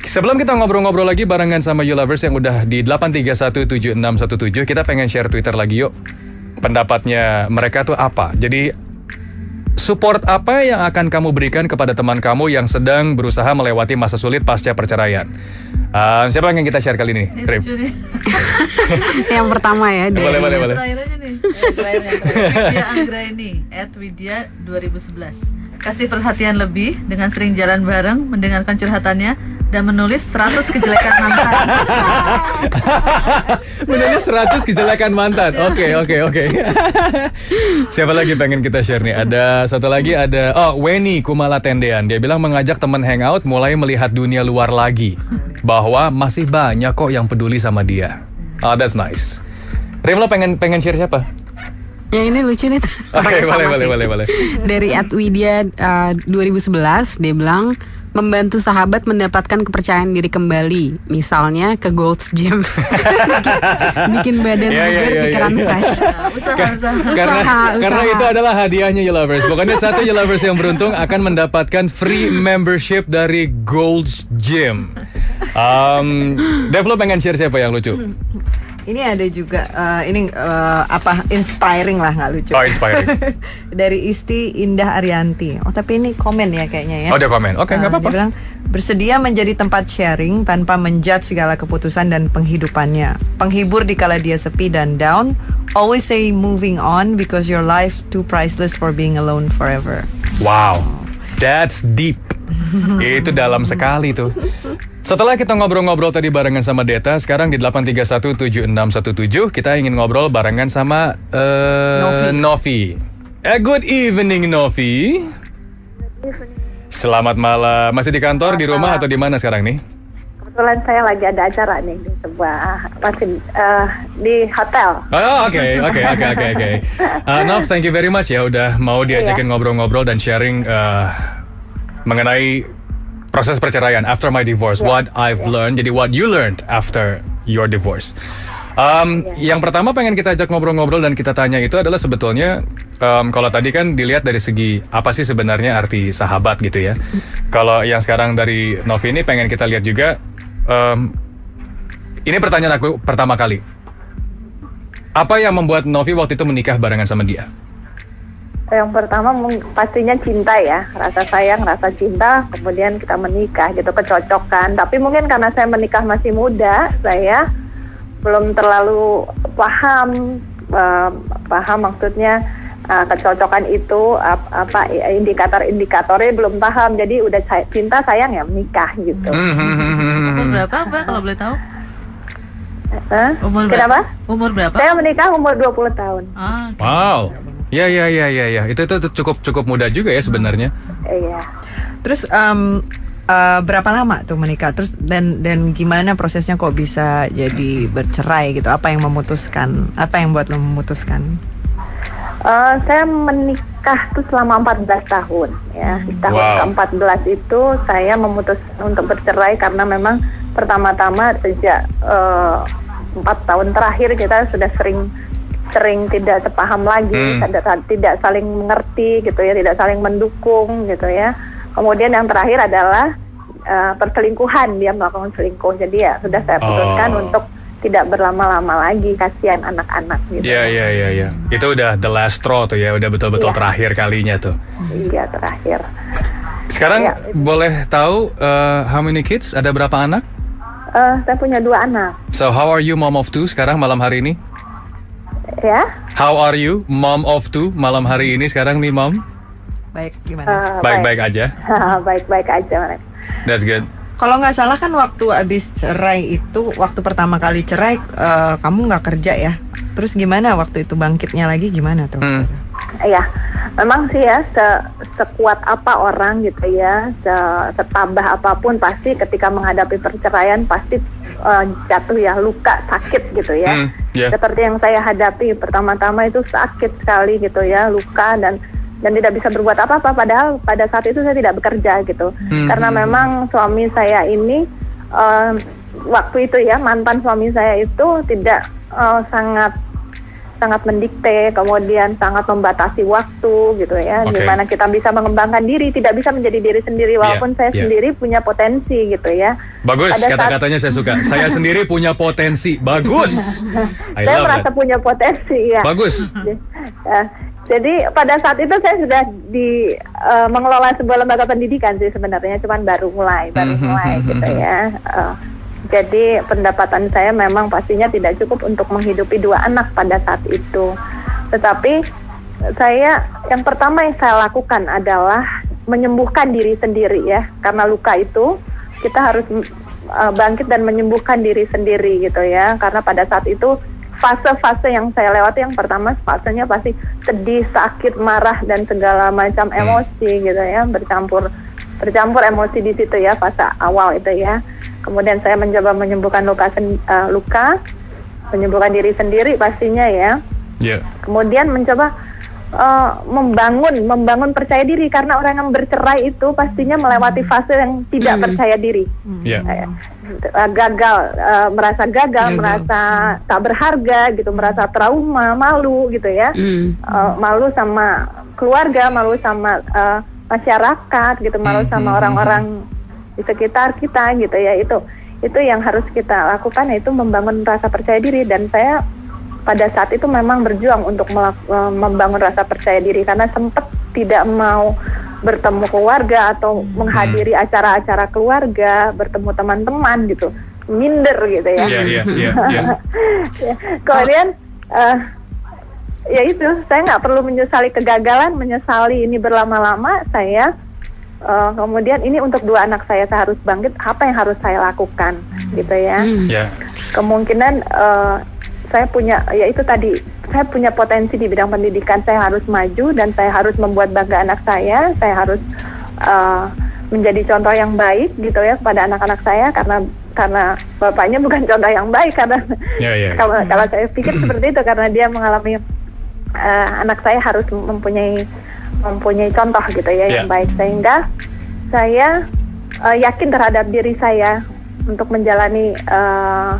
Sebelum kita ngobrol-ngobrol lagi barengan sama You Lovers yang udah di 8317617, kita pengen share Twitter lagi yuk. Pendapatnya mereka tuh apa? Jadi support apa yang akan kamu berikan kepada teman kamu yang sedang berusaha melewati masa sulit pasca perceraian? Siapa yang kita share kali ini? Rip. Yang pertama ya. Boleh. Terakhir aja nih. Widya Anggraini @Widya 2011. Kasih perhatian lebih dengan sering jalan bareng, mendengarkan curhatannya, dan menulis 100 kejelekan mantan. Menulis 100 kejelekan mantan. Oke. Siapa lagi pengen kita share nih? Ada satu lagi, Weni Kumala Tendean. Dia bilang mengajak teman hangout mulai melihat dunia luar lagi. Bahwa masih banyak kok yang peduli sama dia. Oh, that's nice. Rim, lo pengen share siapa? Yang ini lucu nih. Oke, boleh. Dari @Widya 2011, dia bilang membantu sahabat mendapatkan kepercayaan diri kembali, misalnya ke Gold's Gym. bikin badan bugar, pikiran fresh. Karena itu adalah hadiahnya You Lovers. Pokoknya satu You Lovers yang beruntung akan mendapatkan free membership dari Gold's Gym. Dev, lo pengen share siapa yang lucu? Ini ada juga inspiring lah, nggak lucu. Oh, inspiring. Dari Isti Indah Arianti. Oh, tapi ini komen ya kayaknya ya. Oh, dia komen. Oke, nggak apa-apa. Dia bilang bersedia menjadi tempat sharing tanpa menjudge segala keputusan dan penghidupannya. Penghibur dikala dia sepi dan down. Always say moving on because your life too priceless for being alone forever. Wow, that's deep. Itu dalam sekali tuh. Setelah kita ngobrol-ngobrol tadi barengan sama Deta, sekarang di 8317617 kita ingin ngobrol barengan sama Novi. Good evening, Novi. Selamat malam. Masih di kantor, di rumah, atau di mana sekarang nih? Kebetulan saya lagi ada acara nih di sebuah di hotel. Oh, oke. Nov, thank you very much ya udah mau diajakin ngobrol-ngobrol dan sharing mengenai proses perceraian after my divorce, what I've learned, jadi what you learned after your divorce. Yang pertama pengen kita ajak ngobrol-ngobrol dan kita tanya itu adalah sebetulnya kalau tadi kan dilihat dari segi apa sih sebenarnya arti sahabat gitu ya. Kalau yang sekarang dari Novi ini pengen kita lihat juga, ini pertanyaan aku pertama kali. Apa yang membuat Novi waktu itu menikah barengan sama dia? Yang pertama pastinya cinta ya, rasa sayang, rasa cinta, kemudian kita menikah gitu, kecocokan. Tapi mungkin karena saya menikah masih muda, saya belum terlalu paham maksudnya kecocokan itu apa indikator-indikatornya belum paham. Jadi udah cinta sayang ya menikah gitu. Umur berapa Mbak kalau boleh tahu? Kenapa? Umur berapa? Saya menikah umur 20 tahun. Okay. Wow. Ya. Itu cukup muda juga ya sebenarnya. Iya. Terus berapa lama tuh menikah? Terus dan gimana prosesnya kok bisa jadi bercerai gitu? Apa yang memutuskan? Apa yang buat lo memutuskan? Saya menikah tuh selama 14 tahun ya. Di tahun ke-14 itu saya memutuskan untuk bercerai karena memang pertama-tama sejak 4 tahun terakhir kita sudah sering tidak sepaham lagi, tidak saling mengerti gitu ya, tidak saling mendukung gitu ya. Kemudian yang terakhir adalah perselingkuhan, dia melakukan selingkuh. Jadi ya sudah saya putuskan untuk tidak berlama-lama lagi, kasihan anak-anak gitu. Iya. Itu udah the last straw tuh ya, udah betul-betul terakhir kalinya tuh. Iya, terakhir. Sekarang boleh tahu how many kids? Ada berapa anak? Saya punya 2 anak. So how are you mom of 2 sekarang malam hari ini? Ya. How are you mom of 2 malam hari ini sekarang nih mom? Baik, gimana? Baik-baik aja. Baik-baik aja. That's good. Kalau nggak salah kan waktu abis cerai itu, waktu pertama kali cerai kamu nggak kerja ya? Terus gimana waktu itu bangkitnya lagi gimana tuh? Iya, memang sih ya sekuat apa orang gitu ya, setabah apapun pasti ketika menghadapi perceraian pasti jatuh ya, luka, sakit gitu ya. Seperti yang saya hadapi pertama-tama itu sakit sekali gitu ya, luka dan tidak bisa berbuat apa-apa, padahal pada saat itu saya tidak bekerja gitu. Karena memang suami saya ini waktu itu ya, mantan suami saya itu tidak sangat mendikte, kemudian sangat membatasi waktu gitu ya, gimana kita bisa mengembangkan diri, tidak bisa menjadi diri sendiri walaupun saya sendiri punya potensi gitu ya. Bagus, pada kata-katanya saya suka. Saya sendiri punya potensi. Bagus. I saya love merasa that. punya potensi ya. Bagus. Jadi pada saat itu saya sudah mengelola sebuah lembaga pendidikan sih sebenarnya, cuman baru mulai gitu ya. Jadi pendapatan saya memang pastinya tidak cukup untuk menghidupi 2 anak pada saat itu. Tetapi yang pertama yang saya lakukan adalah menyembuhkan diri sendiri ya, karena luka itu kita harus bangkit dan menyembuhkan diri sendiri gitu ya. Karena pada saat itu fase-fase yang saya lewati, yang pertama fasenya pasti sedih, sakit, marah dan segala macam emosi gitu ya, bercampur emosi di situ ya, fase awal itu ya. Kemudian saya mencoba menyembuhkan luka, menyembuhkan diri sendiri pastinya ya. Yeah. Kemudian mencoba membangun percaya diri, karena orang yang bercerai itu pastinya melewati fase yang tidak percaya diri. Gagal, merasa gagal, merasa tak berharga gitu, merasa trauma, malu gitu ya. Malu sama keluarga, malu sama masyarakat gitu, malu sama orang-orang di sekitar kita gitu ya. Itu yang harus kita lakukan, yaitu membangun rasa percaya diri. Dan saya pada saat itu memang berjuang untuk membangun rasa percaya diri, karena sempat tidak mau bertemu keluarga atau menghadiri acara-acara keluarga, bertemu teman-teman gitu, minder gitu ya. Kemudian ya itu, saya nggak perlu menyesali kegagalan, menyesali ini berlama-lama. Saya kemudian ini untuk 2 anak saya harus bangkit. Apa yang harus saya lakukan gitu ya? Kemungkinan saya punya, ya itu tadi, saya punya potensi di bidang pendidikan, saya harus maju dan saya harus membuat bangga anak saya harus menjadi contoh yang baik gitu ya kepada anak-anak saya, karena bapaknya bukan contoh yang baik, karena kalau saya pikir seperti itu, karena dia mengalami anak saya harus mempunyai contoh gitu ya yang baik, sehingga saya yakin terhadap diri saya untuk menjalani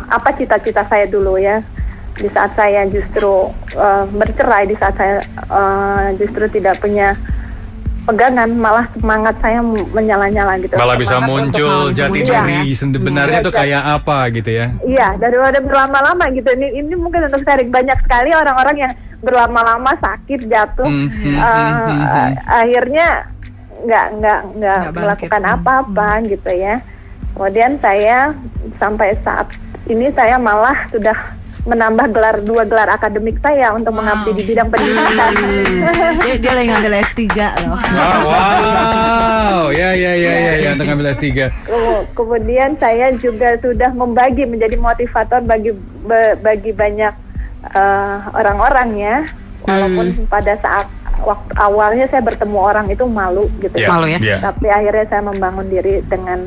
apa cita-cita saya dulu ya. Di saat saya justru bercerai, di saat saya justru tidak punya pegangan, malah semangat saya menyala-nyala gitu. Malah bisa muncul jati diri sebenarnya tuh kayak apa gitu ya. Iya, daripada berlama-lama gitu. Ini mungkin untuk sharing, banyak sekali orang-orang yang berlama-lama sakit, jatuh, akhirnya nggak melakukan apa-apa gitu ya. Kemudian saya sampai saat ini saya malah sudah menambah 2 gelar akademik saya untuk mengabdi di bidang pendidikan. Dia lagi ngambil S3 loh. Wow, ya, untuk ngambil S3. Kemudian saya juga sudah membagi, menjadi motivator bagi banyak orang-orang ya. Walaupun pada saat waktu awalnya saya bertemu orang itu malu gitu. Malu ya. Tapi akhirnya saya membangun diri dengan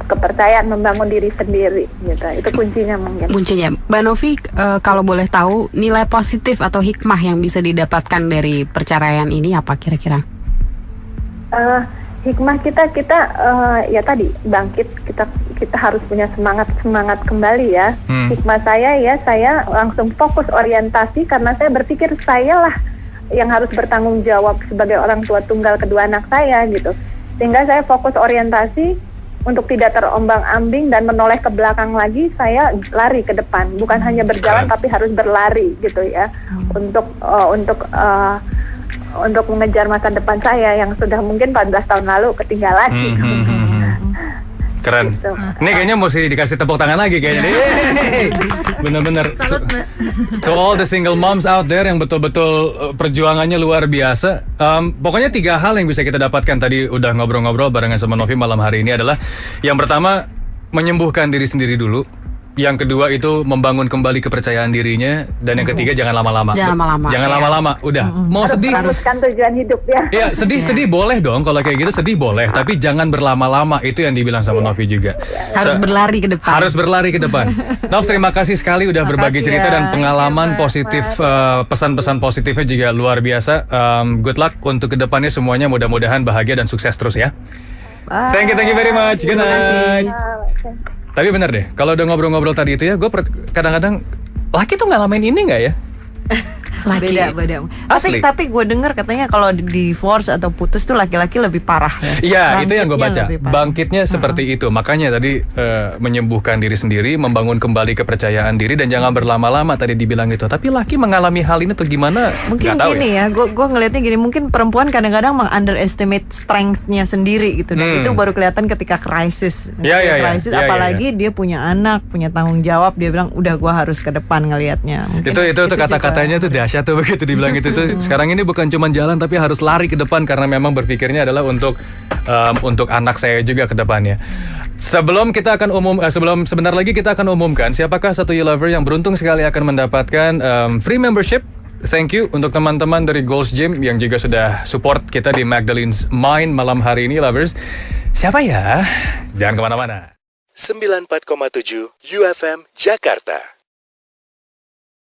kepercayaan, membangun diri sendiri gitu. Itu kuncinya mungkin. Mbak Novi, kalau boleh tahu nilai positif atau hikmah yang bisa didapatkan dari perceraian ini apa kira-kira? Hikmah kita ya tadi bangkit, kita harus punya semangat kembali ya. Hikmah saya langsung fokus orientasi, karena saya berpikir saya lah yang harus bertanggung jawab sebagai orang tua tunggal kedua anak saya gitu. Sehingga saya fokus orientasi untuk tidak terombang-ambing dan menoleh ke belakang lagi. Saya lari ke depan, bukan hanya berjalan tapi harus berlari gitu ya, untuk mengejar masa depan saya yang sudah mungkin 14 tahun lalu ketinggalan. Keren. Gitu. Ini kayaknya mesti dikasih tepuk tangan lagi kayaknya. Bener-bener. So all the single moms out there yang betul-betul perjuangannya luar biasa. Pokoknya 3 hal yang bisa kita dapatkan, tadi udah ngobrol-ngobrol barengan sama Novi malam hari ini adalah, yang pertama menyembuhkan diri sendiri dulu. Yang kedua itu membangun kembali kepercayaan dirinya, dan yang ketiga jangan lama-lama. Jangan lama-lama. Udah. Mau sedih. Haruskan tujuan hidup ya. Iya, sedih boleh dong. Kalau kayak gitu sedih boleh, tapi jangan berlama-lama. Itu yang dibilang sama Novi juga. Harus berlari ke depan. Harus berlari ke depan. Nov, terima kasih sekali udah berbagi cerita dan pengalaman positif, pesan-pesan positifnya juga luar biasa. Good luck untuk kedepannya semuanya. Mudah-mudahan bahagia dan sukses terus ya. Bye. Thank you very much. Good night. Tapi bener deh, kalau udah ngobrol-ngobrol tadi itu ya, gue kadang-kadang laki tuh ngalamin ini nggak ya? Laki. Beda. Asli. Tapi gue dengar katanya kalau divorce atau putus tuh laki-laki lebih parah ya. Iya, itu yang gue baca. Bangkitnya lebih parah. Bangkitnya seperti itu. Makanya tadi menyembuhkan diri sendiri, membangun kembali kepercayaan diri dan jangan berlama-lama tadi dibilang itu. Tapi laki mengalami hal ini tuh gimana? Mungkin Nggak tahu gini ya, gue ngelihatnya gini, mungkin perempuan kadang-kadang meng-underestimate strength-nya sendiri gitu. Dan itu baru kelihatan ketika krisis. Iya. Krisis, apalagi dia punya anak, punya tanggung jawab, dia bilang udah gue harus ke depan ngelihatnya. Mungkin Itu kata-katanya tuh dahsyat tuh begitu dibilang itu tuh. Sekarang ini bukan cuma jalan tapi harus lari ke depan karena memang berpikirnya adalah untuk anak saya juga ke depannya. Sebelum kita akan sebentar lagi kita akan umumkan siapakah satu lover yang beruntung sekali akan mendapatkan free membership. Thank you untuk teman-teman dari Gold's Gym yang juga sudah support kita di Magdalene's Mind malam hari ini, lovers. Siapa ya? Jangan kemana-mana. 94,7 UFM Jakarta.